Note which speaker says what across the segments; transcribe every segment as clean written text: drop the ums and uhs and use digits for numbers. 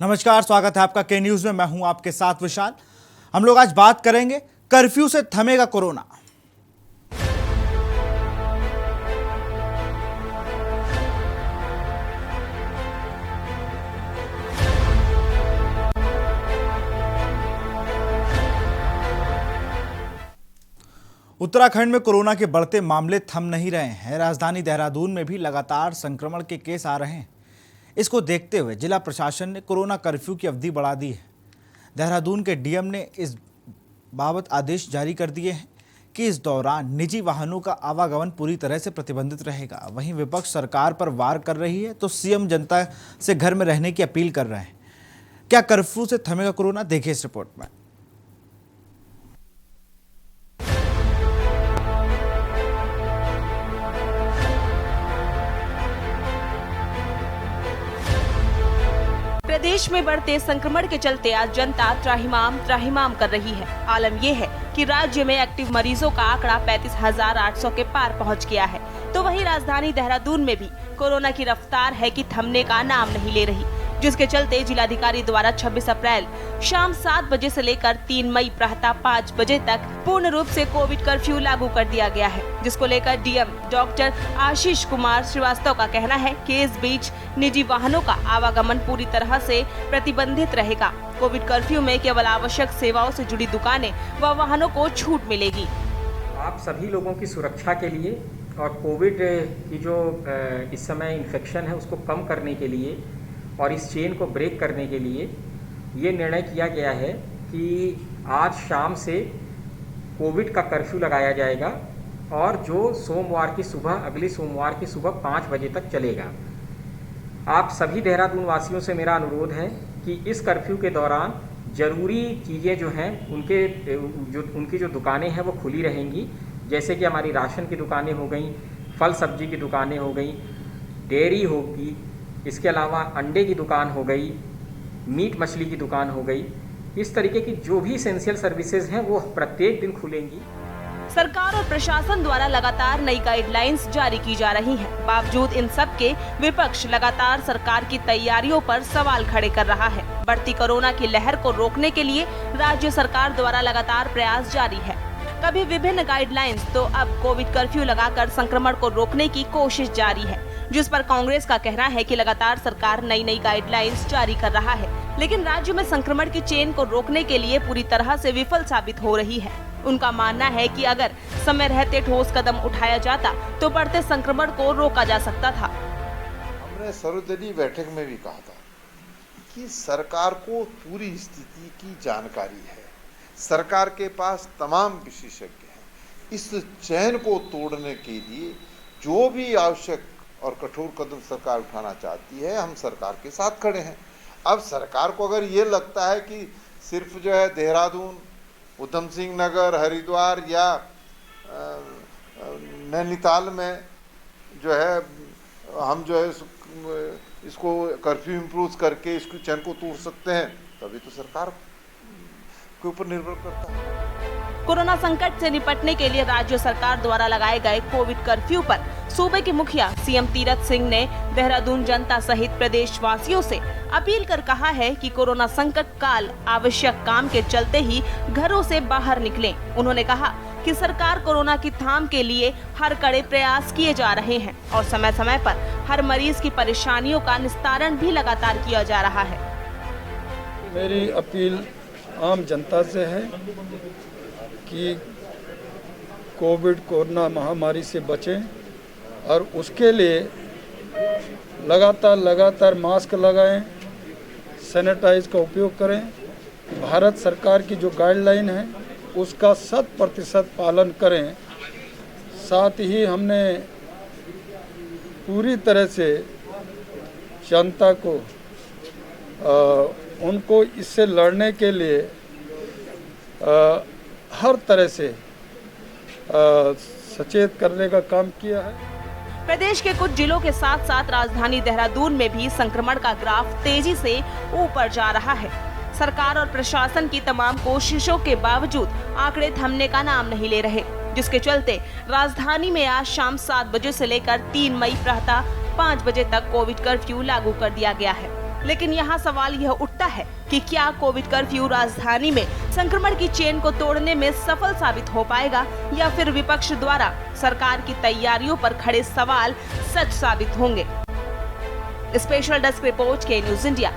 Speaker 1: नमस्कार, स्वागत है आपका के न्यूज में। मैं हूं आपके साथ विशाल। हम लोग आज बात करेंगे कर्फ्यू से थमेगा कोरोना। उत्तराखंड में कोरोना के बढ़ते मामले थम नहीं रहे हैं। राजधानी देहरादून में भी लगातार संक्रमण के केस आ रहे हैं। इसको देखते हुए जिला प्रशासन ने कोरोना कर्फ्यू की अवधि बढ़ा दी है। देहरादून के डीएम ने इस बाबत आदेश जारी कर दिए हैं कि इस दौरान निजी वाहनों का आवागमन पूरी तरह से प्रतिबंधित रहेगा। वहीं विपक्ष सरकार पर वार कर रही है तो सीएम जनता से घर में रहने की अपील कर रहे हैं। क्या कर्फ्यू से थमेगा कोरोना, देखिए इस रिपोर्ट में।
Speaker 2: प्रदेश में बढ़ते संक्रमण के चलते आज जनता त्राहिमाम कर रही है। आलम यह है कि राज्य में एक्टिव मरीजों का आंकड़ा 35,800 के पार पहुंच गया है। तो वहीं राजधानी देहरादून में भी कोरोना की रफ्तार है कि थमने का नाम नहीं ले रही, जिसके चलते जिलाधिकारी द्वारा 26 अप्रैल शाम 7 बजे से लेकर 3 मई प्रातः 5 बजे तक पूर्ण रूप से कोविड कर्फ्यू लागू कर दिया गया है, जिसको लेकर डीएम डॉक्टर आशीष कुमार श्रीवास्तव का कहना है कि इस बीच निजी वाहनों का आवागमन पूरी तरह से प्रतिबंधित रहेगा। कोविड कर्फ्यू में केवल आवश्यक सेवाओं से जुड़ी दुकानें व वाहनों को छूट मिलेगी।
Speaker 3: आप सभी लोगों की सुरक्षा के लिए और कोविड की जो इस समय इन्फेक्शन है उसको कम करने के लिए और इस चेन को ब्रेक करने के लिए ये निर्णय किया गया है कि आज शाम से कोविड का कर्फ्यू लगाया जाएगा और जो सोमवार की सुबह, अगले सोमवार की सुबह 5 बजे तक चलेगा। आप सभी देहरादून वासियों से मेरा अनुरोध है कि इस कर्फ्यू के दौरान ज़रूरी चीज़ें जो हैं उनकी जो दुकानें हैं वो खुली रहेंगी, जैसे कि हमारी राशन की दुकानें हो गई, फल सब्जी की दुकानें हो गई, डेयरी होगी, इसके अलावा अंडे की दुकान हो गई, मीट मछली की दुकान हो गई। इस तरीके की जो भी एसेंशियल सर्विसेज हैं वो प्रत्येक दिन खुलेंगी।
Speaker 2: सरकार और प्रशासन द्वारा लगातार नई गाइडलाइंस जारी की जा रही हैं। बावजूद इन सब के विपक्ष लगातार सरकार की तैयारियों पर सवाल खड़े कर रहा है। बढ़ती कोरोना की लहर को रोकने के लिए राज्य सरकार द्वारा लगातार प्रयास जारी है। कभी विभिन्न गाइडलाइंस तो अब कोविड कर्फ्यू लगाकर संक्रमण को रोकने की कोशिश जारी है, जिस पर कांग्रेस का कहना है कि लगातार सरकार नई गाइडलाइंस जारी कर रहा है, लेकिन राज्य में संक्रमण की चेन को रोकने के लिए पूरी तरह से विफल साबित हो रही है। उनका मानना है कि अगर समय रहते ठोस कदम उठाया जाता तो बढ़ते संक्रमण को रोका जा सकता था।
Speaker 4: हमने सर्वदलीय बैठक में भी कहा था कि सरकार को पूरी स्थिति की जानकारी है, सरकार के पास तमाम विशेषज्ञ हैं। इस चैन को तोड़ने के लिए जो भी आवश्यक और कठोर कदम सरकार उठाना चाहती है, हम सरकार के साथ खड़े हैं। अब सरकार को अगर ये लगता है कि सिर्फ जो है देहरादून, उधम सिंह नगर, हरिद्वार या नैनीताल में जो है हम जो है इसको कर्फ्यू इम्प्रूव करके इसकी चैन को तोड़ सकते हैं, तभी तो सरकार के ऊपर निर्भर करता है।
Speaker 2: कोरोना संकट से निपटने के लिए राज्य सरकार द्वारा लगाए गए कोविड कर्फ्यू पर सूबे के मुखिया सीएम तीरथ सिंह ने देहरादून जनता सहित प्रदेशवासियों से अपील कर कहा है कि कोरोना संकट काल आवश्यक काम के चलते ही घरों से बाहर निकलें। उन्होंने कहा कि सरकार कोरोना की थाम के लिए हर कड़े प्रयास किए जा रहे हैं और समय समय पर हर मरीज की परेशानियों का निस्तारण भी लगातार किया जा रहा है।
Speaker 5: मेरी अपील आम जनता से है कि कोरोना महामारी से बचें और उसके लिए लगातार मास्क लगाएं, सैनिटाइज का उपयोग करें। भारत सरकार की जो गाइडलाइन है उसका 100% पालन करें। साथ ही हमने पूरी तरह से जनता को उनको इससे लड़ने के लिए हर तरह से सचेत करने का काम किया है।
Speaker 2: प्रदेश के कुछ जिलों के साथ साथ राजधानी देहरादून में भी संक्रमण का ग्राफ तेजी से ऊपर जा रहा है। सरकार और प्रशासन की तमाम कोशिशों के बावजूद आंकड़े थमने का नाम नहीं ले रहे, जिसके चलते राजधानी में आज शाम 7 बजे से लेकर 3 मई प्रातः 5 बजे तक कोविड कर्फ्यू लागू कर दिया गया है। लेकिन यहाँ सवाल यह उठता है कि क्या कोविड कर्फ्यू राजधानी में संक्रमण की चेन को तोड़ने में सफल साबित हो पाएगा या फिर विपक्ष द्वारा सरकार की तैयारियों पर खड़े सवाल सच साबित होंगे। स्पेशल डेस्क रिपोर्ट के न्यूज इंडिया।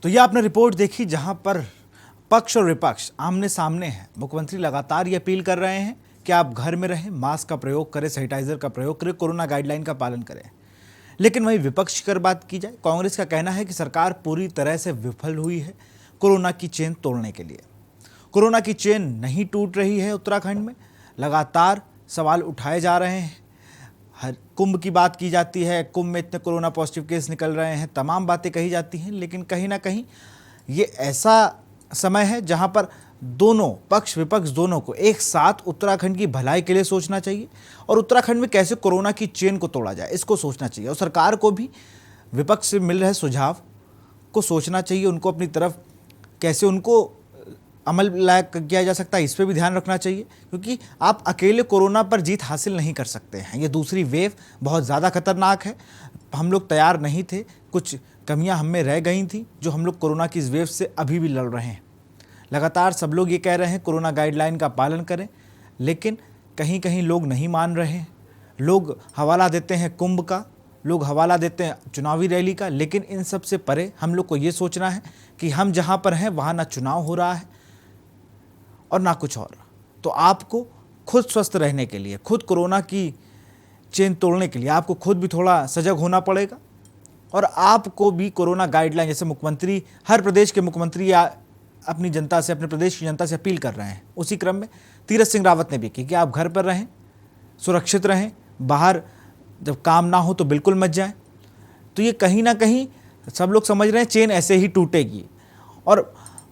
Speaker 1: तो ये आपने रिपोर्ट देखी जहां पर पक्ष और विपक्ष आमने सामने हैं। मुख्यमंत्री लगातार ये अपील कर रहे हैं कि आप घर में रहें, मास्क का प्रयोग करें, सैनिटाइजर का प्रयोग करें, कोरोना गाइडलाइन का पालन करें। लेकिन वहीं विपक्ष की अगर बात की जाए, कांग्रेस का कहना है कि सरकार पूरी तरह से विफल हुई है कोरोना की चेन तोड़ने के लिए। कोरोना की चेन नहीं टूट रही है उत्तराखंड में, लगातार सवाल उठाए जा रहे हैं। हर कुंभ की बात की जाती है, कुंभ में इतने कोरोना पॉजिटिव केस निकल रहे हैं, तमाम बातें कही जाती हैं, लेकिन कहीं ना कहीं ये ऐसा समय है जहां पर दोनों पक्ष विपक्ष दोनों को एक साथ उत्तराखंड की भलाई के लिए सोचना चाहिए और उत्तराखंड में कैसे कोरोना की चेन को तोड़ा जाए इसको सोचना चाहिए। और सरकार को भी विपक्ष से मिल रहे सुझाव को सोचना चाहिए, उनको अपनी तरफ कैसे उनको अमल लायक किया जा सकता है इस पर भी ध्यान रखना चाहिए, क्योंकि आप अकेले कोरोना पर जीत हासिल नहीं कर सकते हैं। ये दूसरी वेव बहुत ज़्यादा खतरनाक है। हम लोग तैयार नहीं थे, कुछ कमियां हम में रह गई थी जो हम लोग कोरोना की इस वेव से अभी भी लड़ रहे हैं। लगातार सब लोग ये कह रहे हैं कोरोना गाइडलाइन का पालन करें, लेकिन कहीं कहीं लोग नहीं मान रहे हैं। लोग हवाला देते हैं कुंभ का, लोग हवाला देते हैं चुनावी रैली का, लेकिन इन सब से परे हम लोग को ये सोचना है कि हम जहाँ पर हैं वहाँ ना चुनाव हो रहा है और ना कुछ और। तो आपको खुद स्वस्थ रहने के लिए, खुद कोरोना की चेन तोड़ने के लिए आपको खुद भी थोड़ा सजग होना पड़ेगा और आपको भी कोरोना गाइडलाइन, जैसे मुख्यमंत्री, हर प्रदेश के मुख्यमंत्री अपनी जनता से, अपने प्रदेश की जनता से अपील कर रहे हैं, उसी क्रम में तीरथ सिंह रावत ने भी की कि आप घर पर रहें, सुरक्षित रहें, बाहर जब काम ना हो तो बिल्कुल मत जाएं। तो ये कहीं ना कहीं सब लोग समझ रहे हैं चेन ऐसे ही टूटेगी। और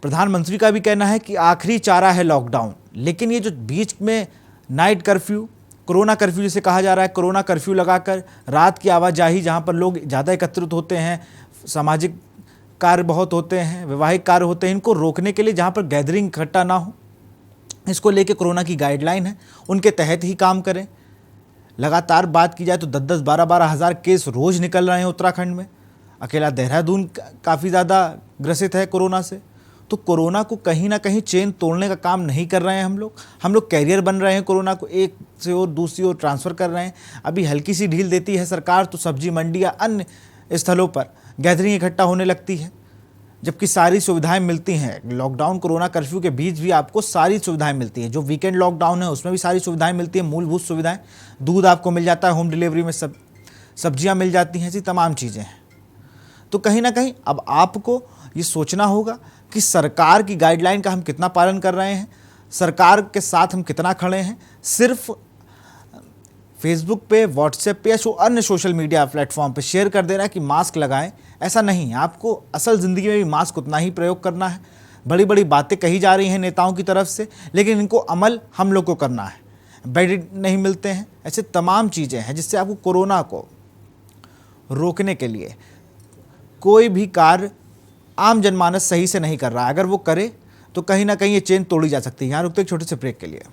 Speaker 1: प्रधानमंत्री का भी कहना है कि आखिरी चारा है लॉकडाउन, लेकिन ये जो बीच में नाइट कर्फ्यू, कोरोना कर्फ्यू जिसे कहा जा रहा है, कोरोना कर्फ्यू लगाकर रात की आवाजाही जहाँ पर लोग ज़्यादा एकत्रित होते हैं, सामाजिक कार्य बहुत होते हैं, वैवाहिक कार्य होते हैं, इनको रोकने के लिए जहाँ पर गैदरिंग इकट्ठा ना हो, इसको लेके कोरोना की गाइडलाइन है, उनके तहत ही काम करें। लगातार बात की जाए तो 10-10, 12-12 हज़ार केस रोज़ निकल रहे हैं उत्तराखंड में। अकेला देहरादून काफ़ी ज़्यादा ग्रसित है कोरोना से। तो कोरोना को कहीं ना कहीं चेन तोड़ने का काम नहीं कर रहे हैं हम लोग कैरियर बन रहे हैं, कोरोना को एक से और दूसरी ओर ट्रांसफ़र कर रहे हैं। अभी हल्की सी ढील देती है सरकार तो सब्जी मंडी या अन्य स्थलों पर गैदरिंग इकट्ठा होने लगती है, जबकि सारी सुविधाएं मिलती हैं। लॉकडाउन कोरोना कर्फ्यू के बीच भी आपको सारी सुविधाएं मिलती हैं। जो वीकेंड लॉकडाउन है उसमें भी सारी सुविधाएं मिलती हैं, मूलभूत सुविधाएं। दूध आपको मिल जाता है होम डिलीवरी में, सब्जियां मिल जाती हैं, ऐसी तमाम चीज़ें हैं। तो कहीं ना कहीं अब आपको ये सोचना होगा कि सरकार की गाइडलाइन का हम कितना पालन कर रहे हैं, सरकार के साथ हम कितना खड़े हैं। सिर्फ फेसबुक पे, व्हाट्सएप पे या अन्य सोशल मीडिया प्लेटफॉर्म पे शेयर कर देना कि मास्क लगाएं, ऐसा नहीं है। आपको असल ज़िंदगी में भी मास्क उतना ही प्रयोग करना है। बड़ी बड़ी बातें कही जा रही हैं नेताओं की तरफ से, लेकिन इनको अमल हम लोग को करना है। बेड नहीं मिलते हैं, ऐसे तमाम चीज़ें हैं जिससे आपको कोरोना को रोकने के लिए कोई भी कार्य आम जनमानस सही से नहीं कर रहा है। अगर वो करे तो कहीं ना कहीं ये चेन तोड़ी जा सकती है। यहाँ रुकते एक छोटे से ब्रेक के लिए।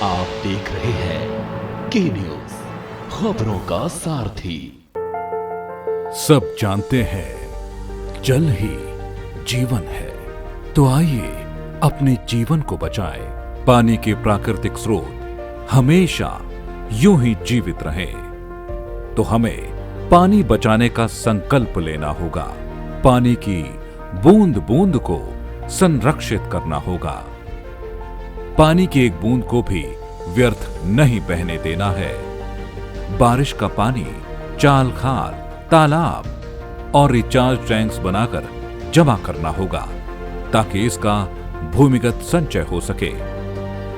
Speaker 6: आप देख रहे हैं के न्यूज, खबरों का सारथी।
Speaker 7: सब जानते हैं जल ही जीवन है, तो आइए अपने जीवन को बचाएं। पानी के प्राकृतिक स्रोत हमेशा यूं ही जीवित रहें, तो हमें पानी बचाने का संकल्प लेना होगा। पानी की बूंद बूंद को संरक्षित करना होगा। पानी की एक बूंद को भी व्यर्थ नहीं बहने देना है। बारिश का पानी चाल खाल, तालाब और रिचार्ज टैंक्स बनाकर जमा करना होगा, ताकि इसका भूमिगत संचय हो सके।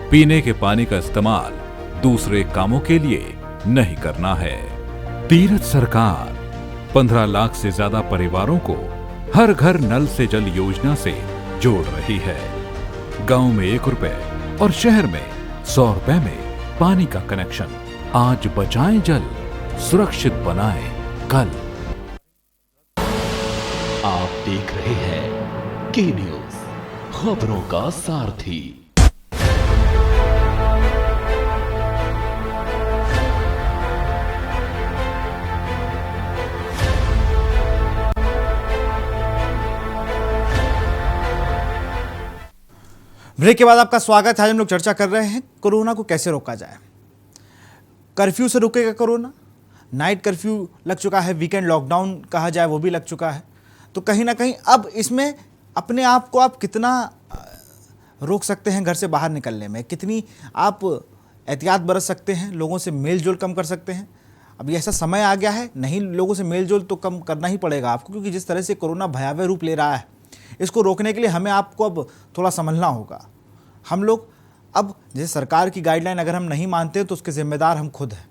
Speaker 7: पीने के पानी का इस्तेमाल दूसरे कामों के लिए नहीं करना है। तीरथ सरकार 15 लाख से ज्यादा परिवारों को हर घर नल से जल योजना से जोड़ रही है। गांव में 1 रुपए और शहर में 100 रुपए में पानी का कनेक्शन। आज बचाएं जल, सुरक्षित बनाएं कल।
Speaker 6: आप देख रहे हैं के न्यूज, खबरों का सारथी।
Speaker 1: ब्रेक के बाद आपका स्वागत है। आज हम लोग चर्चा कर रहे हैं कोरोना को कैसे रोका जाए। कर्फ्यू से रुकेगा कोरोना? नाइट कर्फ्यू लग चुका है, वीकेंड लॉकडाउन कहा जाए वो भी लग चुका है। तो कहीं ना कहीं अब इसमें अपने आप को आप कितना रोक सकते हैं घर से बाहर निकलने में, कितनी आप एहतियात बरत सकते हैं, लोगों से मेल जोल कम कर सकते हैं। अब ये ऐसा समय आ गया है, नहीं लोगों से मेल जोल तो कम करना ही पड़ेगा आपको, क्योंकि जिस तरह से कोरोना भयावह रूप ले रहा है, इसको रोकने के लिए हमें आपको अब थोड़ा संभलना होगा। हम लोग अब जैसे सरकार की गाइडलाइन अगर हम नहीं मानते तो उसके ज़िम्मेदार हम खुद हैं।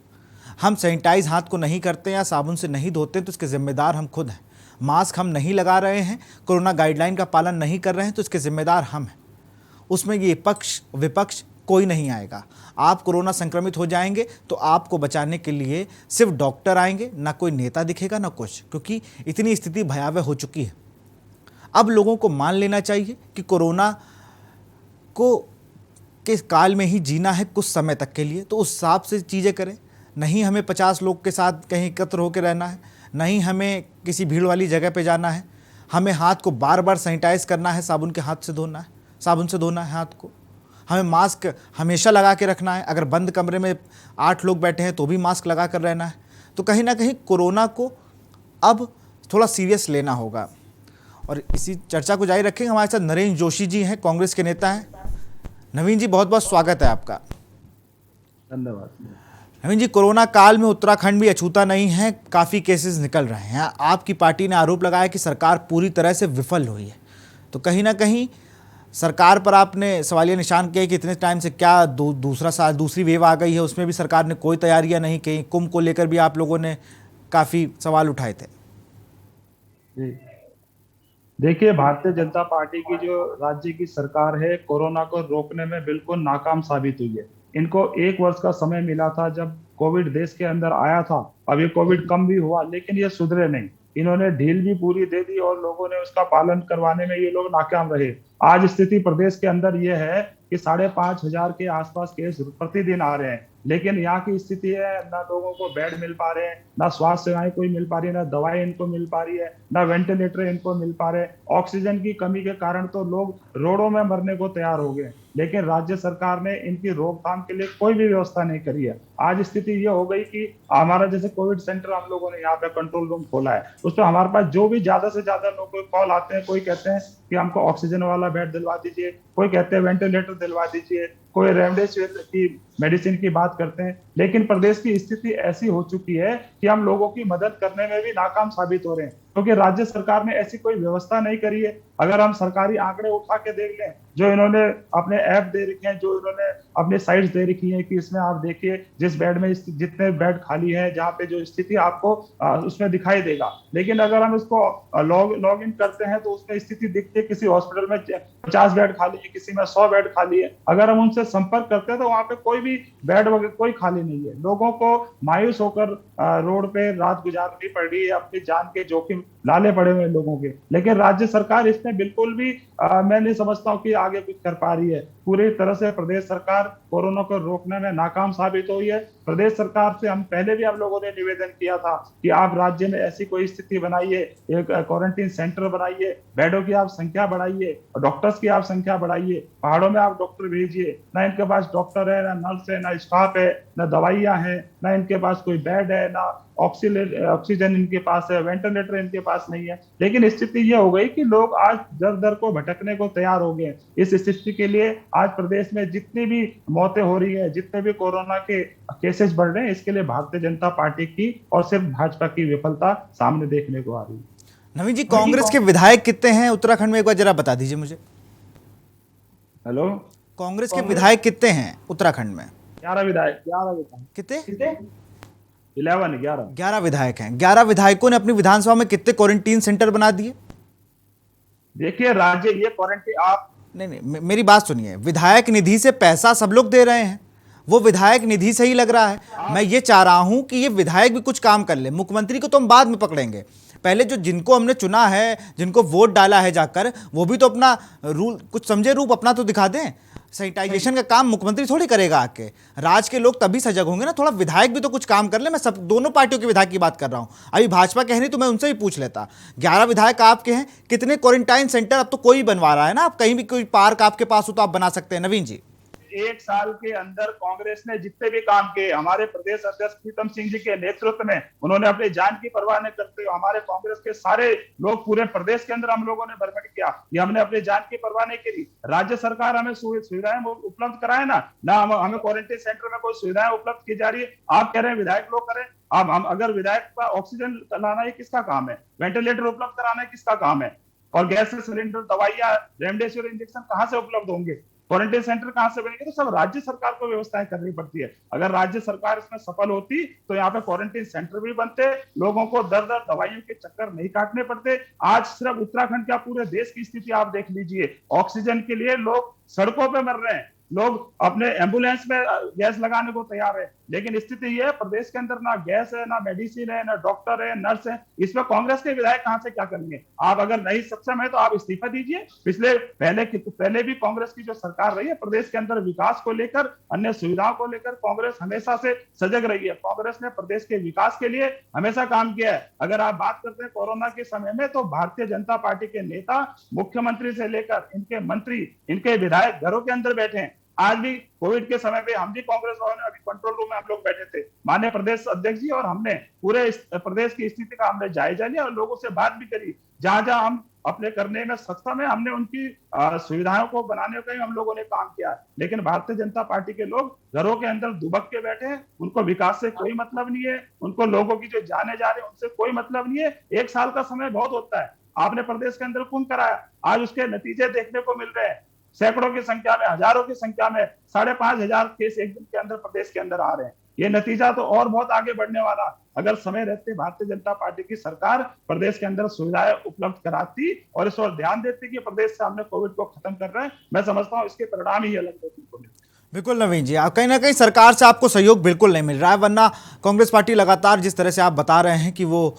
Speaker 1: हम सैनिटाइज हाथ को नहीं करते या साबुन से नहीं धोते तो इसके ज़िम्मेदार हम खुद हैं। मास्क हम नहीं लगा रहे हैं, कोरोना गाइडलाइन का पालन नहीं कर रहे हैं तो इसके ज़िम्मेदार हम हैं। उसमें ये पक्ष विपक्ष कोई नहीं आएगा। आप कोरोना संक्रमित हो जाएंगे तो आपको बचाने के लिए सिर्फ डॉक्टर आएंगे, ना कोई नेता दिखेगा ना कुछ, क्योंकि इतनी स्थिति भयावह हो चुकी है। अब लोगों को मान लेना चाहिए कि कोरोना को के काल में ही जीना है कुछ समय तक के लिए, तो उस हिसाब से चीज़ें करें। नहीं हमें 50 लोग के साथ कहीं एकत्र होकर रहना है, नहीं हमें किसी भीड़ वाली जगह पे जाना है। हमें हाथ को बार बार सैनिटाइज करना है, साबुन के हाथ से धोना है, साबुन से धोना है हाथ को। हमें मास्क हमेशा लगा के रखना है। अगर बंद कमरे में 8 लोग बैठे हैं तो भी मास्क लगा कर रहना है। तो कहीं ना कहीं कोरोना को अब थोड़ा सीरियस लेना होगा। और इसी चर्चा को जारी रखेंगे। हमारे साथ नरेंद्र जोशी जी हैं, कांग्रेस के नेता हैं। नवीन जी, बहुत बहुत स्वागत है आपका।
Speaker 5: धन्यवाद।
Speaker 1: नवीन जी, कोरोना काल में उत्तराखंड भी अछूता नहीं है, काफ़ी केसेस निकल रहे हैं। आपकी पार्टी ने आरोप लगाया कि सरकार पूरी तरह से विफल हुई है। तो कहीं ना कहीं सरकार पर आपने सवालिया निशान किया कि इतने टाइम से क्या दूसरा साल दूसरी वेव आ गई है, उसमें भी सरकार ने कोई तैयारियां नहीं की। कुंभ को लेकर भी आप लोगों ने काफ़ी सवाल उठाए थे।
Speaker 8: जी देखिए, भारतीय जनता पार्टी की जो राज्य की सरकार है, कोरोना को रोकने में बिल्कुल नाकाम साबित हुई है। इनको 1 वर्ष का समय मिला था जब कोविड देश के अंदर आया था। अब ये कोविड कम भी हुआ लेकिन ये सुधरे नहीं। इन्होंने ढील भी पूरी दे दी और लोगों ने उसका पालन करवाने में ये लोग नाकाम रहे। आज स्थिति प्रदेश के अंदर ये है कि 5,500 के आसपास केस प्रतिदिन आ रहे हैं, लेकिन यहाँ की स्थिति है ना लोगों को बेड मिल पा रहे हैं, ना स्वास्थ्य सेवाएं कोई मिल पा रही है, ना दवाएं इनको मिल पा रही है, ना वेंटिलेटर इनको मिल पा रहे हैं। ऑक्सीजन की कमी के कारण तो लोग रोडों में मरने को तैयार हो गए, लेकिन राज्य सरकार ने इनकी रोकथाम के लिए कोई भी व्यवस्था नहीं करी है। आज स्थिति ये हो गई कि हमारा जैसे कोविड सेंटर हम लोगों ने यहाँ पे कंट्रोल रूम खोला है, उसमें हमारे पास जो भी ज्यादा से ज्यादा लोगों को कॉल आते हैं, कोई कहते हैं कि हमको ऑक्सीजन वाला बेड दिलवा दीजिए, कोई कहते हैं वेंटिलेटर दिलवा दीजिए, कोई रेमडेसिविर की मेडिसिन की बात करते हैं। लेकिन प्रदेश की स्थिति ऐसी हो चुकी है कि हम लोगों की मदद करने में भी नाकाम साबित हो रहे हैं, क्योंकि राज्य सरकार ने ऐसी कोई व्यवस्था नहीं करी है। अगर हम सरकारी आंकड़े उठा के देख लें, जो इन्होंने अपने ऐप दे रखे हैं, जो इन्होंने अपने साइट्स दे रखी हैं, कि इसमें आप देखिए जिस बेड में जितने बेड खाली हैं, जहाँ पे जो स्थिति आपको उसमें दिखाई देगा। लेकिन अगर हम इसको लॉग इन करते हैं तो उसमें स्थिति दिखती है किसी हॉस्पिटल में 50 बेड खाली है, किसी में 100 बेड खाली है। अगर हम उनसे संपर्क करते हैं तो वहाँ पे कोई भी बेड वगैरह कोई खाली नहीं है। लोगों को मायूस होकर रोड पे रात गुजारनी पड़ रही है, अपनी जान के जोखिम लाले पड़े हुए लोगों के। लेकिन राज्य सरकार इसमें बिल्कुल भी मैं नहीं समझता हूँ कि आगे कुछ कर पा रही है। पूरी तरह से प्रदेश सरकार कोरोना को रोकने में नाकाम साबित हुई है। प्रदेश सरकार से हम पहले भी हम लोगों ने निवेदन किया था कि आप राज्य में ऐसी कोई स्थिति बनाइए, एक क्वारंटीन सेंटर बनाइए, बेडों की आप संख्या बढ़ाइए, डॉक्टर्स की आप संख्या बढ़ाइए, पहाड़ों में आप डॉक्टर भेजिए। ना इनके पास डॉक्टर है, ना नर्स है, ना स्टाफ है, ना दवाइयां हैं, ना इनके पास कोई बेड है, ना ऑक्सीजन इनके पास है, वेंटिलेटर इनके पास नहीं है। लेकिन स्थिति ये हो गई कि लोग आज दर दर को भटकने को तैयार हो गए। इस स्थिति के लिए आज प्रदेश में जितनी भी मौतें हो रही है, जितने भी कोरोना के केसेस बढ़ रहे हैं, इसके लिए भारतीय जनता पार्टी की और सिर्फ भाजपा की विफलता सामने देखने को आ रही है।
Speaker 1: नवीन जी, कांग्रेस के विधायक कितने हैं उत्तराखंड में, एक बार जरा बता दीजिए मुझे।
Speaker 8: हेलो,
Speaker 1: कांग्रेस के विधायक कितने हैं उत्तराखंड में?
Speaker 8: 11 विधायक।
Speaker 1: कितने?
Speaker 8: 11
Speaker 1: विधायक हैं। 11 विधायकों ने अपनी विधानसभा में कितने क्वारंटीन सेंटर बना दिए?
Speaker 8: देखिए, राज्य ये क्वारंटीन आप
Speaker 1: नहीं, मेरी बात सुनिए। विधायक निधि से पैसा सब लोग दे रहे हैं, वो विधायक निधि से ही लग रहा है। मैं ये चाह रहा हूं कि ये विधायक भी कुछ काम कर ले। मुख्यमंत्री को तो हम बाद में पकड़ेंगे, पहले जो जिनको हमने चुना है, जिनको वोट डाला है जाकर, वो भी तो अपना रूल कुछ समझे रूप अपना तो दिखा दें। सैनिटाइजेशन का काम मुख्यमंत्री थोड़ी करेगा आके, राज के लोग तभी सजग होंगे ना। थोड़ा विधायक भी तो कुछ काम कर ले। मैं सब दोनों पार्टियों के विधायक की बात कर रहा हूं। अभी भाजपा के हैं नहीं तो मैं उनसे भी पूछ लेता। 11 विधायक आपके हैं, कितने क्वारंटाइन सेंटर अब तो कोई बनवा रहा है ना। आप कहीं भी कोई पार्क आपके पास हो तो आप बना सकते हैं। नवीन जी,
Speaker 8: 1 साल के अंदर कांग्रेस ने जितने भी काम किए, हमारे प्रदेश अध्यक्ष प्रीतम सिंह जी के नेतृत्व में, उन्होंने अपनी जान की परवाह नहीं करते हुए हमारे कांग्रेस के सारे लोग पूरे प्रदेश के अंदर हम लोगों ने भ्रमण किया। ये हमने अपनी जान की परवाह नहीं करी। राज्य सरकार हमें सुविधाएं उपलब्ध कराए ना हमें क्वारंटाइन सेंटर में कोई सुविधाएं उपलब्ध की जा रही है। आप कह रहे हैं विधायक लोग करें। अब हम अगर विधायक का ऑक्सीजन लाना है किसका काम है, वेंटिलेटर उपलब्ध कराना है किसका काम है, और गैस सिलेंडर, दवाइयां, रेमडेसिविर इंजेक्शन कहां से उपलब्ध होंगे, क्वारंटाइन सेंटर कहां से बनेंगे? तो सब राज्य सरकार को व्यवस्थाएं करनी पड़ती है। अगर राज्य सरकार इसमें सफल होती तो यहाँ पे क्वारंटाइन सेंटर भी बनते, लोगों को दर दर दवाइयों के चक्कर नहीं काटने पड़ते। आज सिर्फ उत्तराखंड क्या पूरे देश की स्थिति आप देख लीजिए। ऑक्सीजन के लिए लोग सड़कों पे मर रहे हैं, लोग अपने एम्बुलेंस में गैस लगाने को तैयार है, लेकिन स्थिति ये है प्रदेश के अंदर ना गैस है, ना मेडिसिन है, ना डॉक्टर है, नर्स है। इसमें कांग्रेस के विधायक कहां से क्या करेंगे? आप अगर नहीं सक्षम है तो आप इस्तीफा दीजिए। पहले भी कांग्रेस की जो सरकार रही है प्रदेश के अंदर विकास को लेकर, अन्य सुविधाओं को लेकर कांग्रेस हमेशा से सजग रही है। कांग्रेस ने प्रदेश के विकास के लिए हमेशा काम किया है। अगर आप बात करते हैं कोरोना के समय में, तो भारतीय जनता पार्टी के नेता, मुख्यमंत्री से लेकर इनके मंत्री, इनके विधायक घरों के अंदर बैठे हैं। आज भी कोविड के समय पे हम भी कांग्रेस वालों ने अभी कंट्रोल रूम में हम लोग बैठे थे, माननीय प्रदेश अध्यक्ष जी, और हमने पूरे प्रदेश की स्थिति का हमने जायजा लिया और लोगों से बात भी करी। जहां जहां हम अपने करने में सक्षम है, हमने उनकी सुविधाओं को बनाने का ही हम लोगों ने काम किया। लेकिन भारतीय जनता पार्टी के लोग घरों के अंदर दुबक के बैठे हैं। उनको विकास से कोई मतलब नहीं है, उनको लोगों की जो जाने जा रहे हैं उनसे कोई मतलब नहीं है। 1 साल का समय बहुत होता है। आपने प्रदेश के अंदर कुंभ कराया, आज उसके नतीजे देखने को मिल रहे हैं। सैकड़ों की संख्या में, हजारों की संख्या में 5,500 केस एक दिन के अंदर प्रदेश के अंदर आ रहे हैं। ये नतीजा तो और बहुत आगे बढ़ने वाला। अगर समय रहते भारतीय जनता पार्टी की सरकार प्रदेश के अंदर सुविधाएं उपलब्ध कराती और इस ओर ध्यान देती कि प्रदेश से हमने कोविड को खत्म कर रहे हैं, मैं समझता हूं इसके परिणाम ही अलग देखने को मिलते हैं।
Speaker 1: बिल्कुल नवीन जी, आप कहीं ना कहीं सरकार से आपको सहयोग बिल्कुल नहीं मिल रहा है, वरना कांग्रेस पार्टी लगातार जिस तरह से आप बता रहे हैं कि वो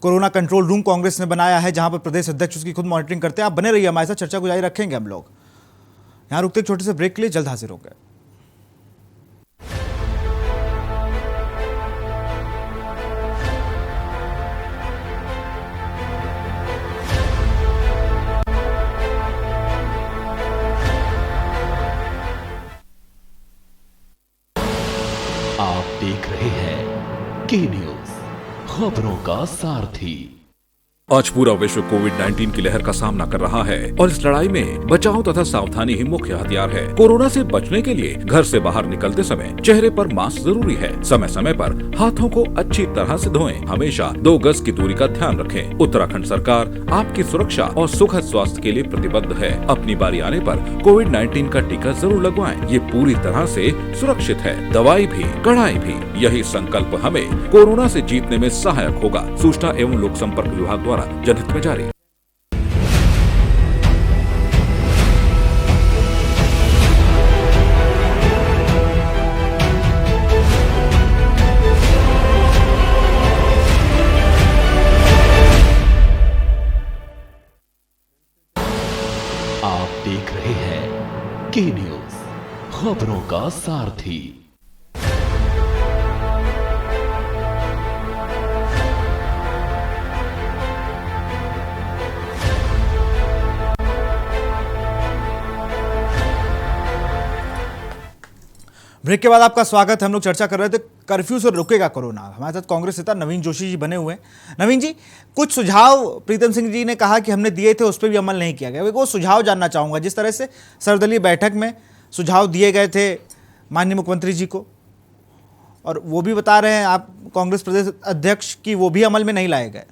Speaker 1: कोरोना कंट्रोल रूम कांग्रेस ने बनाया है, जहां पर प्रदेश अध्यक्ष उसकी खुद मॉनिटरिंग करते हैं। आप बने रहिए हमारे साथ, चर्चा को जारी रखेंगे हम लोग। यहां रुकते एक छोटे से ब्रेक के लिए, जल्द हाजिर होंगे।
Speaker 6: आप देख रहे हैं के न्यूज, खबरों का सारथी।
Speaker 7: आज पूरा विश्व कोविड-19 की लहर का सामना कर रहा है और इस लड़ाई में बचाव तथा सावधानी ही मुख्य हथियार है। कोरोना से बचने के लिए घर से बाहर निकलते समय चेहरे पर मास्क जरूरी है। समय समय पर हाथों को अच्छी तरह से धोएं। हमेशा 2 गज की दूरी का ध्यान रखें। उत्तराखंड सरकार आपकी सुरक्षा और सुखद स्वास्थ्य के लिए प्रतिबद्ध है। अपनी बारी आने पर कोविड-19 का टीका जरूर लगवाएं। ये पूरी तरह से सुरक्षित है। दवाई भी, कड़ाई भी, यही संकल्प हमें कोरोना से जीतने में सहायक होगा। सूचना एवं लोक संपर्क विभाग द्वारा जनहित में जारी।
Speaker 6: आप देख रहे हैं के न्यूज, खबरों का सारथी।
Speaker 1: ब्रेक के बाद आपका स्वागत है। हम लोग चर्चा कर रहे थे कर्फ्यू से रुकेगा कोरोना। हमारे साथ कांग्रेस नेता नवीन जोशी जी बने हुए हैं। नवीन जी, कुछ सुझाव प्रीतम सिंह जी ने कहा कि हमने दिए थे, उस पर भी अमल नहीं किया गया। वो सुझाव जानना चाहूँगा। जिस तरह से सर्वदलीय बैठक में सुझाव दिए गए थे माननीय मुख्यमंत्री जी को, और वो भी बता रहे हैं आप कांग्रेस प्रदेश अध्यक्ष की वो भी अमल में नहीं लाए गए।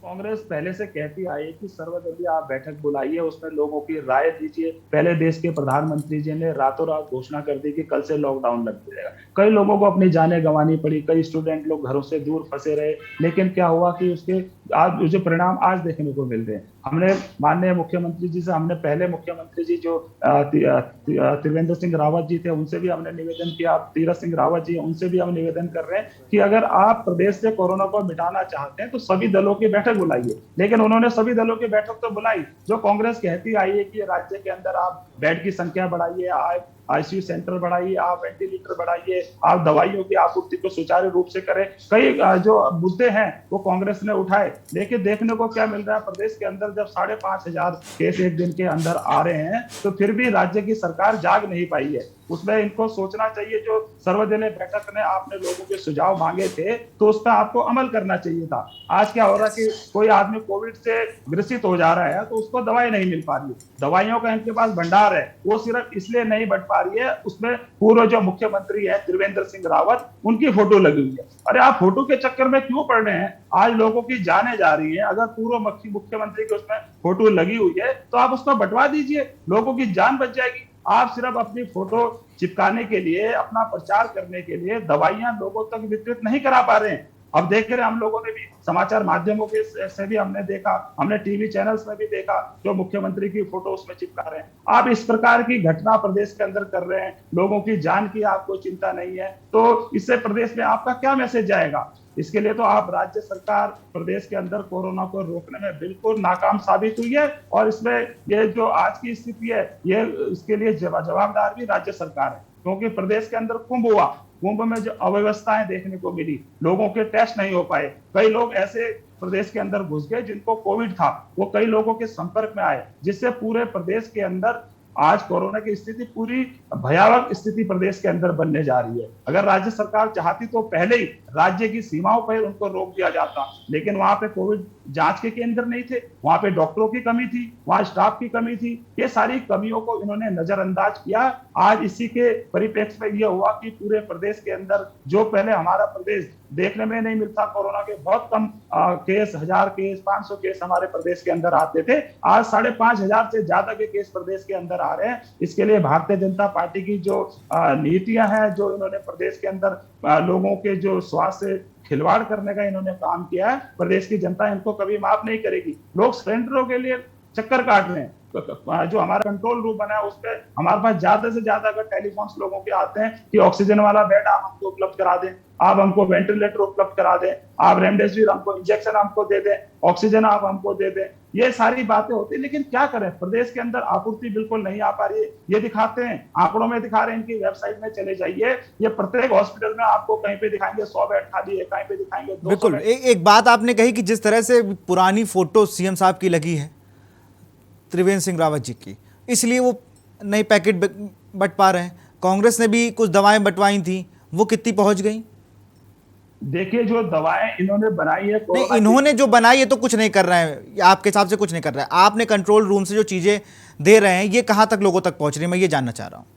Speaker 8: कांग्रेस पहले से कहती आई कि सर्वदलीय आप बैठक बुलाइए, उसमें लोगों की राय दीजिए। पहले देश के प्रधानमंत्री जी ने रातों रात घोषणा कर दी कि कल से लॉकडाउन लग जाएगा। कई लोगों को अपनी जानें गंवानी पड़ी, कई स्टूडेंट लोग घरों से दूर फंसे रहे। लेकिन क्या हुआ कि उसके आज जो परिणाम आज देखने को मिल रहे हैं, हमने माननीय मुख्यमंत्री जी से, हमने पहले मुख्यमंत्री जी जो त्रिवेंद्र सिंह रावत जी थे उनसे भी हमने निवेदन किया, तीरथ सिंह रावत जी उनसे भी हम निवेदन कर रहे हैं कि अगर आप प्रदेश से कोरोना को मिटाना चाहते हैं तो सभी दलों की बैठक बुलाइए। लेकिन उन्होंने सभी दलों की बैठक तो बुलाई, जो कांग्रेस कहती आई है कि राज्य के अंदर आप बेड की संख्या बढ़ाइए, आप आईसीयू सेंटर बढ़ाइए, आप वेंटिलेटर बढ़ाइए, आप दवाइयों की आपूर्ति को सुचारू रूप से करें। कई जो मुद्दे हैं वो कांग्रेस ने उठाए, लेकिन देखने को क्या मिल रहा है, प्रदेश के अंदर जब 5,500 केस एक दिन के अंदर आ रहे हैं तो फिर भी राज्य की सरकार जाग नहीं पाई है। उसमें इनको सोचना चाहिए, जो सर्वदलीय बैठक ने आपने लोगों के सुझाव मांगे थे तो उस पर आपको अमल करना चाहिए था। आज क्या हो रहा है कि कोई आदमी कोविड से ग्रसित हो जा रहा है तो उसको दवाई नहीं मिल पा रही, दवाइयों का इनके पास भंडार है, वो सिर्फ इसलिए नहीं बढ़ पा रही है, उसमें पूर्व जो मुख्यमंत्री है त्रिवेंद्र सिंह रावत, उनकी फोटो लगी हुई है। अरे आप फोटो के चक्कर में क्यों पड़ रहे हैं? आज लोगों की जाने जा रही है, अगर पूर्व मुख्यमंत्री की उसमें फोटो लगी हुई है तो आप उसको बंटवा दीजिए, लोगों की जान बच जाएगी। आप सिर्फ अपनी फोटो चिपकाने के लिए, अपना प्रचार करने के लिए दवाइयां लोगों तक वितरित नहीं करा पा रहे हैं। अब देख रहे हम लोगों ने भी समाचार माध्यमों के से भी हमने देखा, हमने टीवी चैनल्स में भी देखा, जो मुख्यमंत्री की फोटो उसमें चिपका रहे हैं। आप इस प्रकार की घटना प्रदेश के अंदर कर रहे हैं, लोगों की जान की आपको चिंता नहीं है, तो इससे प्रदेश में आपका क्या मैसेज जाएगा? इसके लिए तो आप राज्य सरकार प्रदेश के अंदर कोरोना को रोकने में बिल्कुल नाकाम साबित हुई है, और इसमें ये जो आज की स्थिति है, ये इसके लिए जवाबदार भी राज्य सरकार है। क्योंकि प्रदेश के अंदर कुंभ हुआ, कुंभ में जो अव्यवस्थाएं देखने को मिली, लोगों के टेस्ट नहीं हो पाए, कई लोग ऐसे प्रदेश के अंदर घुस गए जिनको कोविड था, वो कई लोगों के संपर्क में आए, जिससे पूरे प्रदेश के अंदर आज कोरोना की स्थिति पूरी भयावह स्थिति प्रदेश के अंदर बनने जा रही है। अगर राज्य सरकार चाहती तो पहले ही राज्य की सीमाओं पर उनको रोक दिया जाता, लेकिन वहां पे कोविड जांच के केंद्र नहीं थे, वहां पे डॉक्टरों की कमी थी, वहां स्टाफ की कमी थी, ये सारी कमियों को इन्होंने नजरअंदाज किया। आज इसी के परिप्रेक्ष्य में यह हुआ कि पूरे प्रदेश के अंदर, जो पहले हमारा प्रदेश देखने में नहीं मिलता, कोरोना के बहुत कम केस, 1000 केस, 500 केस हमारे प्रदेश के अंदर आते थे, आज 5,500 से ज्यादा के केस प्रदेश के अंदर आ रहे हैं। इसके लिए भारतीय जनता पार्टी की जो नीतियां हैं, जो इन्होंने प्रदेश के अंदर लोगों के जो स्वास्थ्य से खिलवाड़ करने का इन्होंने काम किया है, प्रदेश की जनता इनको कभी माफ नहीं करेगी। लोग सिलेंडरों के लिए चक्कर काट रहे हैं, जो हमारा कंट्रोल रूम बना है उस पर हमारे पास ज्यादा से ज्यादा अगर टेलीफोन लोगों के आते हैं कि ऑक्सीजन वाला बेड आप हमको उपलब्ध करा दें, आप हमको वेंटिलेटर उपलब्ध करा दें, आप रेमडेसिविर हमको इंजेक्शन हमको दे दें, ऑक्सीजन आप हमको दे दें, ये सारी बातें होती है। लेकिन क्या करें, प्रदेश के अंदर आपूर्ति बिल्कुल नहीं आ पा रही है। ये दिखाते हैं, आंकड़ों में दिखा रहे हैं, इनकी वेबसाइट में चले जाइए, ये प्रत्येक हॉस्पिटल में आपको कहीं पे दिखाएंगे 100 बेड खाली है, कहीं पे दिखाएंगे 200
Speaker 1: बिल्कुल।
Speaker 8: बेड।
Speaker 1: एक बात आपने कही कि जिस तरह से पुरानी फोटो सीएम साहब की लगी है, त्रिवेंद्र सिंह रावत जी की, इसलिए वो नई पैकेट बंट पा रहे हैं। कांग्रेस ने भी कुछ दवाएं बंटवाई थी, वो कितनी पहुंच गई?
Speaker 8: देखिए, जो दवाएं इन्होंने बनाई है,
Speaker 1: नहीं, इन्होंने जो बनाई है तो कुछ नहीं कर रहे हैं, आपके हिसाब से कुछ नहीं कर रहे हैं। आपने कंट्रोल रूम से जो चीजें दे रहे हैं, ये कहां तक लोगों तक पहुंच रही है, मैं ये जानना चाह रहा हूं।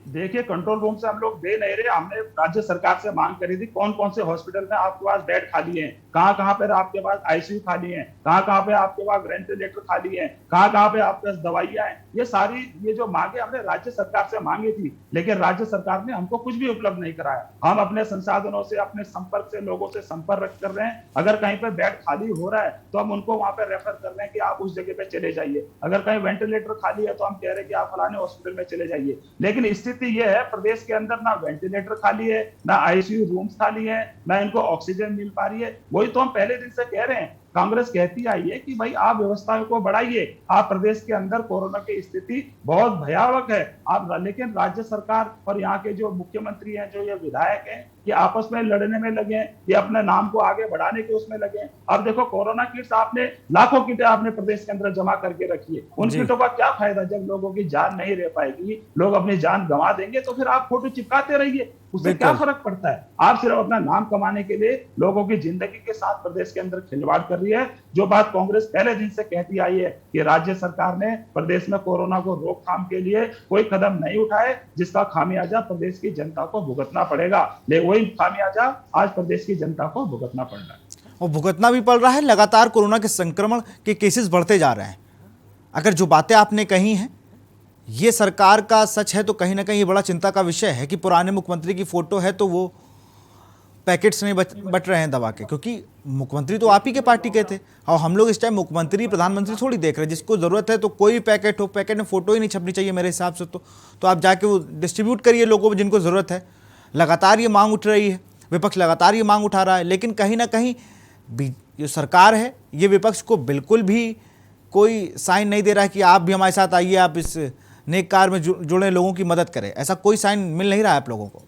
Speaker 8: देखिए, कंट्रोल रूम से हम लोग दे नहीं रहे, हमने राज्य सरकार से मांग करी थी कौन कौन से हॉस्पिटल में आपके पास बेड खाली हैं, कहां कहां पर आपके पास आईसीयू खाली हैं, कहां कहां पे आपके पास वेंटिलेटर खाली हैं, कहां कहां पे आपके पास दवाइयां हैं। ये सारी ये जो मांगे हमने राज्य सरकार से मांगी थी, लेकिन राज्य सरकार ने हमको कुछ भी उपलब्ध नहीं कराया। हम अपने संसाधनों से, अपने संपर्क से लोगों से संपर्क कर रहे हैं, अगर कहीं पे बेड खाली हो रहा है तो हम उनको वहां पे रेफर कर रहे हैं कि आप उस जगह पे चले जाइए, अगर कहीं वेंटिलेटर खाली है तो हम कह रहे हैं कि आप फलाने हॉस्पिटल में चले जाइए। लेकिन स्थिति यह है, प्रदेश के अंदर ना वेंटिलेटर खाली है, ना आईसीयू रूम्स खाली है, ना इनको ऑक्सीजन मिल पा रही है। वही तो हम पहले दिन से कह रहे हैं, कांग्रेस कहती आई है कि भाई आप व्यवस्थाओं को बढ़ाइए, आप प्रदेश के अंदर कोरोना की स्थिति बहुत भयावह है आप, लेकिन राज्य सरकार और यहाँ के जो मुख्यमंत्री हैं, जो ये विधायक हैं, ये आपस में लड़ने में लगे हैं, ये अपने नाम को आगे बढ़ाने के उसमें लगे हैं। अब देखो, कोरोना किट्स आपने लाखों किटें आपने प्रदेश के अंदर जमा करके रखी है, उन किटों का क्या फायदा जब लोगों की जान नहीं रह पाएगी, लोग अपनी जान गंवा देंगे, तो फिर आप फोटो चिपकाते रहिए, उससे क्या फर्क पड़ता है? आप सिर्फ अपना नाम कमाने के लिए लोगों की जिंदगी के साथ प्रदेश के अंदर खिलवाड़ कर रही है। जो बात कांग्रेस पहले दिन से कहती आई है कि राज्य सरकार ने प्रदेश में कोरोना को रोकथाम के लिए कोई कदम नहीं उठाए, जिसका खामियाजा प्रदेश की जनता को भुगतना पड़ेगा, लेकिन वही खामियाजा आज प्रदेश की जनता को भुगतना पड़ रहा है,
Speaker 1: और भुगतना भी पड़ रहा है। लगातार कोरोना के संक्रमण के केसेस बढ़ते जा रहे हैं। अगर जो बातें आपने कही हैं ये सरकार का सच है तो कहीं ना कहीं ये बड़ा चिंता का विषय है कि पुराने मुख्यमंत्री की फोटो है तो वो पैकेट्स नहीं बट रहे हैं दवा के, क्योंकि मुख्यमंत्री तो आप ही के पार्टी के थे और हम लोग इस टाइम मुख्यमंत्री प्रधानमंत्री थोड़ी देख रहे हैं। जिसको ज़रूरत है तो कोई भी पैकेट हो, पैकेट में फ़ोटो ही नहीं छपनी चाहिए मेरे हिसाब से। तो आप जाके वो डिस्ट्रीब्यूट करिए लोगों को जिनको ज़रूरत है। लगातार ये मांग उठ रही है, विपक्ष लगातार ये मांग उठा रहा है, लेकिन कहीं ना कहीं जो सरकार है ये विपक्ष को बिल्कुल भी कोई साइन नहीं दे रहा है कि आप भी हमारे साथ आइए, आप इस नेक कार में जुड़े लोगों की मदद करें। ऐसा कोई साइन मिल नहीं रहा है आप लोगों को।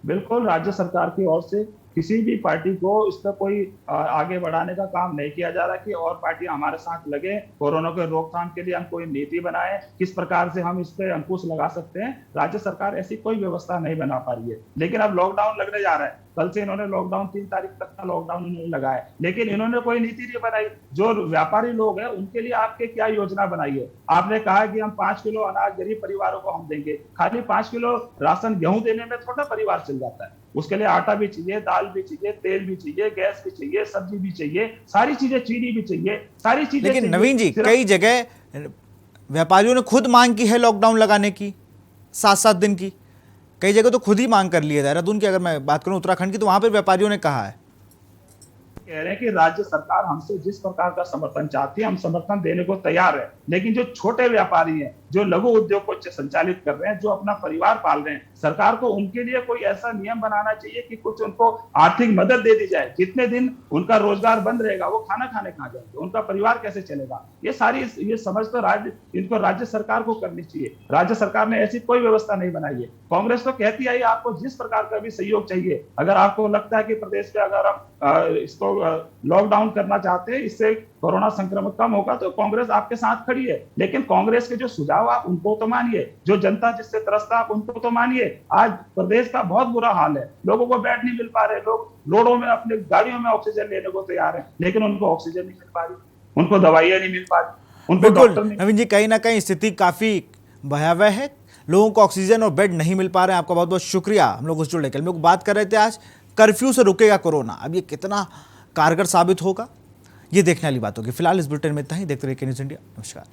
Speaker 8: बिल्कुल, राज्य सरकार की ओर से किसी भी पार्टी को इस पर कोई आगे बढ़ाने का काम नहीं किया जा रहा कि और पार्टी हमारे साथ लगे, कोरोना के रोकथाम के लिए हम कोई नीति बनाए, किस प्रकार से हम इस पे अंकुश लगा सकते हैं। राज्य सरकार ऐसी कोई व्यवस्था नहीं बना पा रही है। लेकिन अब लॉकडाउन लगने जा रहा है, कल से इन्होंने लॉकडाउन 3 तारीख तक का लॉकडाउन इन्होंने लगाया, लेकिन इन्होंने कोई नीति नहीं बनाई। जो व्यापारी लोग हैं उनके लिए आपके क्या योजना बनाई है? आपने कहा कि हम 5 किलो अनाज गरीब परिवारों को हम देंगे। खाली 5 किलो राशन गेहूं देने में थोड़ा परिवार चल जाता है। उसके लिए आटा भी चाहिए, दाल भी चाहिए, तेल भी चाहिए, गैस भी चाहिए, सब्जी भी चाहिए, सारी चीजें, चीनी भी चाहिए, सारी चीजें।
Speaker 1: लेकिन नवीन जी, कई जगह व्यापारियों ने खुद मांग की है लॉकडाउन लगाने की, 7-7 दिन की। कई जगह तो खुद ही मांग कर ली है। देहरादून की अगर मैं बात करूं, उत्तराखंड की, तो वहां पर व्यापारियों ने कहा है,
Speaker 8: कह रहे हैं कि राज्य सरकार हमसे जिस प्रकार का समर्थन चाहती है हम समर्थन देने को तैयार है। लेकिन जो छोटे व्यापारी हैं, जो लघु उद्योग को संचालित कर रहे हैं, जो अपना परिवार पाल रहे हैं, सरकार को उनके लिए कोई ऐसा नियम बनाना चाहिए कि कुछ उनको आर्थिक मदद दे दी जाए। जितने दिन उनका रोजगार बंद रहेगा वो खाना खाने कहाँ जाएंगे, उनका परिवार कैसे चलेगा? ये समझ तो इनको राज्य सरकार को करनी चाहिए। राज्य सरकार ने ऐसी कोई व्यवस्था नहीं बनाई है। कांग्रेस तो कहती है आपको जिस प्रकार का भी सहयोग चाहिए, अगर आपको लगता है कि प्रदेश में अगर हम इसको लॉकडाउन करना चाहते हैं, इससे कोरोना संक्रमण कम होगा, तो कांग्रेस आपके साथ खड़ी है। लेकिन कांग्रेस के जो सुझाव आप उनको तो मानिए, जो जनता जिससे त्रस्त आप उनको तो मानिए। आज प्रदेश का बहुत बुरा हाल है, लोगों को बेड नहीं मिल पा रहे, लोग रोडों में अपने गाड़ियों में ऑक्सीजन लेने को तैयार है, लेकिन उनको ऑक्सीजन नहीं मिल पा रही, उनको दवाइयां नहीं मिल पा रही, उनको डॉक्टर नहीं।
Speaker 1: नवीन जी, कहीं ना कहीं स्थिति काफी भयावह है, लोगों को ऑक्सीजन और बेड नहीं मिल पा रहे हैं। आपका बहुत बहुत शुक्रिया हम लोग जुड़ने के लिए। हम लोग बात कर रहे थे आज कर्फ्यू से रुकेगा कोरोना, अब ये कितना कारगर साबित होगा ये देखने वाली बात होगी। फिलहाल इस बुलेटिन में इतना ही। देखते रहिए के न्यूज़ इंडिया। नमस्कार।